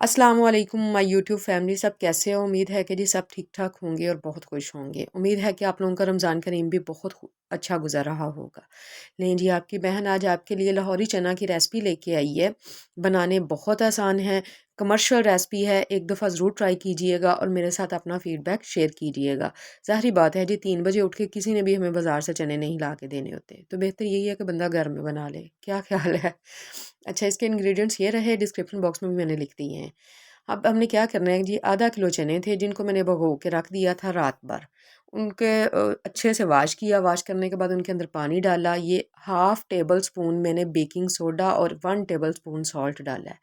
अस्सलाम वालेकुम my YouTube family, सब कैसे हो। उम्मीद है कि जी सब ठीक ठाक होंगे और बहुत खुश होंगे। उम्मीद है कि आप लोगों का रमज़ान करीम भी बहुत अच्छा गुजर रहा होगा। लेकिन जी आपकी बहन आज आपके लिए लाहौरी चना की रेसिपी लेके आई है। बनाने बहुत आसान है, कमर्शियल रेसिपी है। एक दफ़ा ज़रूर ट्राई कीजिएगा और मेरे साथ अपना फ़ीडबैक शेयर कीजिएगा। ज़ाहिर बात है जी 3 बजे उठ के किसी ने भी हमें बाज़ार से चने नहीं ला के देने होते, तो बेहतर यही है कि बंदा घर में बना ले। क्या ख्याल है? अच्छा, इसके इंग्रेडिएंट्स ये रहे, डिस्क्रिप्शन बॉक्स में भी मैंने लिख दिए हैं। अब हमने क्या करना है जी, आधा किलो चने थे जिनको मैंने भिगो के रख दिया था रात भर। उनके अच्छे से वॉश किया। वॉश करने के बाद उनके अंदर पानी डाला। ये हाफ़ टेबल स्पून मैंने बेकिंग सोडा और 1 टेबल स्पून सॉल्ट डाला है।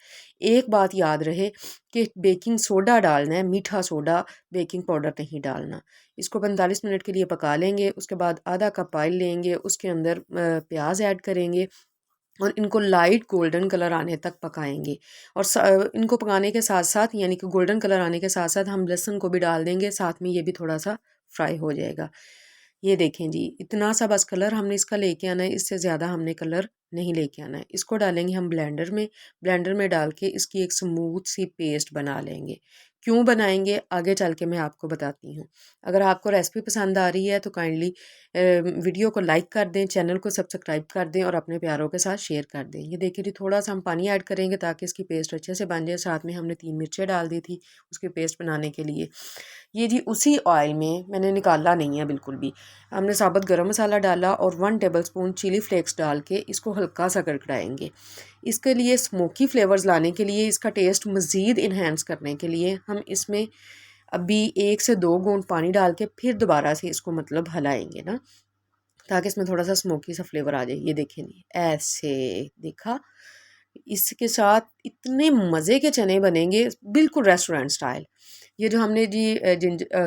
एक बात याद रहे कि बेकिंग सोडा डालना है, मीठा सोडा, बेकिंग पाउडर नहीं डालना। इसको 45 मिनट के लिए पका लेंगे। उसके बाद आधा कप ऑयल लेंगे, उसके अंदर प्याज ऐड करेंगे और इनको लाइट गोल्डन कलर आने तक पकाएंगे। और इनको पकाने के साथ साथ, यानी कि गोल्डन कलर आने के साथ साथ, हम लहसुन को भी डाल देंगे साथ में, ये भी थोड़ा सा फ्राई हो जाएगा। ये देखें जी, इतना सा बस कलर हमने इसका लेके आना है, इससे ज़्यादा हमने कलर नहीं लेके आना है। इसको डालेंगे हम ब्लेंडर में। ब्लेंडर में डाल के इसकी एक स्मूथ सी पेस्ट बना लेंगे। क्यों बनाएंगे आगे चल के मैं आपको बताती हूँ। अगर आपको रेसिपी पसंद आ रही है तो काइंडली वीडियो को लाइक कर दें, चैनल को सब्सक्राइब कर दें और अपने प्यारों के साथ शेयर कर दें। ये देखिए जी, थोड़ा सा हम पानी ऐड करेंगे ताकि इसकी पेस्ट अच्छे से बन जाए। साथ में हमने 3 मिर्चें डाल दी थी उसकी पेस्ट बनाने के लिए। ये जी उसी ऑयल में, मैंने निकाला नहीं है बिल्कुल भी, हमने साबुत गरम मसाला डाला और 1 टेबल स्पून चिली फ्लेक्स डाल के इसको हल्का सा गड़गड़ाएंगे। इसके लिए स्मोकी फ्लेवर्स लाने के लिए, इसका टेस्ट मज़ीद इन्हेंस करने के लिए हम इसमें अभी 1 से 2 घूंट पानी डाल के फिर दोबारा से इसको मतलब हिलाएंगे ना, ताकि इसमें थोड़ा सा स्मोकी सा फ्लेवर आ जाए। ये देखें नहीं, ऐसे देखा। इसके साथ इतने मज़े के चने बनेंगे, बिल्कुल रेस्टोरेंट स्टाइल। ये जो हमने जी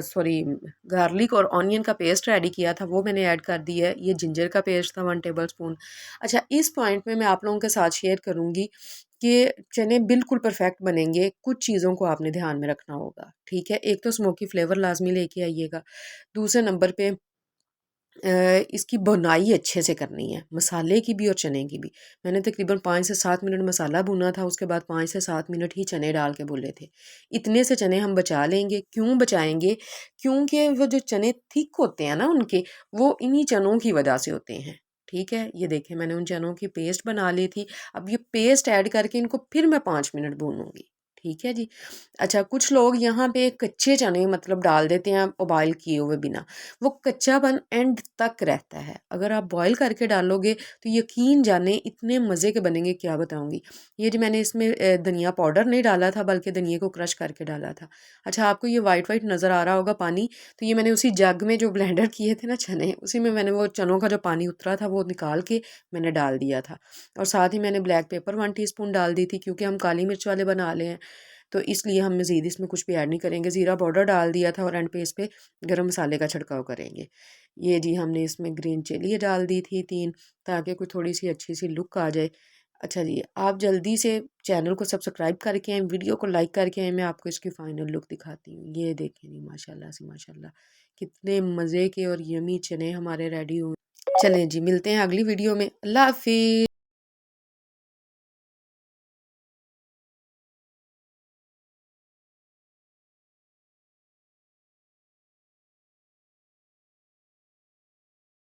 सॉरी, गार्लिक और ऑनियन का पेस्ट रेडी किया था वो मैंने ऐड कर दिया है। ये जिंजर का पेस्ट था 1 टेबल स्पून। अच्छा, इस पॉइंट में मैं आप लोगों के साथ शेयर करूँगी कि चने बिल्कुल परफेक्ट बनेंगे। कुछ चीज़ों को आपने ध्यान में रखना होगा, ठीक है। एक तो स्मोकी फ्लेवर लाजमी लेके आइएगा। दूसरे नंबर पे इसकी बुनाई अच्छे से करनी है, मसाले की भी और चने की भी। मैंने तकरीबन 5 से 7 मिनट मसाला भुना था, उसके बाद 5 से 7 मिनट ही चने डाल के भूने थे। इतने से चने हम बचा लेंगे। क्यों बचाएंगे? क्योंकि वो जो चने थिक होते हैं ना उनके, वो इन्हीं चनों की वजह से होते हैं। ठीक है, ये देखें मैंने उन चनों की पेस्ट बना ली थी। अब ये पेस्ट ऐड करके इनको फिर मैं 5 मिनट भूनूंगी। ठीक है जी। अच्छा, कुछ लोग यहाँ पे कच्चे चने मतलब डाल देते हैं बॉयल किए हुए बिना। वो कच्चापन एंड तक रहता है। अगर आप बॉयल करके डालोगे तो यकीन जाने इतने मज़े के बनेंगे, क्या बताऊँगी। ये जो मैंने इसमें धनिया पाउडर नहीं डाला था, बल्कि धनिये को क्रश करके डाला था। अच्छा, आपको ये वाइट वाइट नज़र आ रहा होगा पानी, तो ये मैंने उसी जग में जो ब्लेंडर किए थे ना चने, उसी में मैंने वो चनों का जो पानी उतरा था वो निकाल के मैंने डाल दिया था। और साथ ही मैंने ब्लैक पेपर 1 टीस्पून डाल दी थी, क्योंकि हम काली मिर्च वाले बना ले हैं, तो इसलिए हम मज़ीद इसमें कुछ भी ऐड नहीं करेंगे। ज़ीरा पाउडर डाल दिया था और एंड पे इस पे गरम मसाले का छिड़काव करेंगे। ये जी हमने इसमें ग्रीन चिली डाल दी थी 3, ताकि कोई थोड़ी सी अच्छी सी लुक आ जाए। अच्छा जी, आप जल्दी से चैनल को सब्सक्राइब करके आएँ, वीडियो को लाइक करके आएँ। मैं आपको इसकी फ़ाइनल लुक दिखाती हूँ। ये देखें जी, माशाल्लाह से माशाल्लाह, कितने मज़े के और यमी चने हमारे रेडी हुए। चलें जी, मिलते हैं अगली वीडियो में। अल्लाह हाफ़िज़।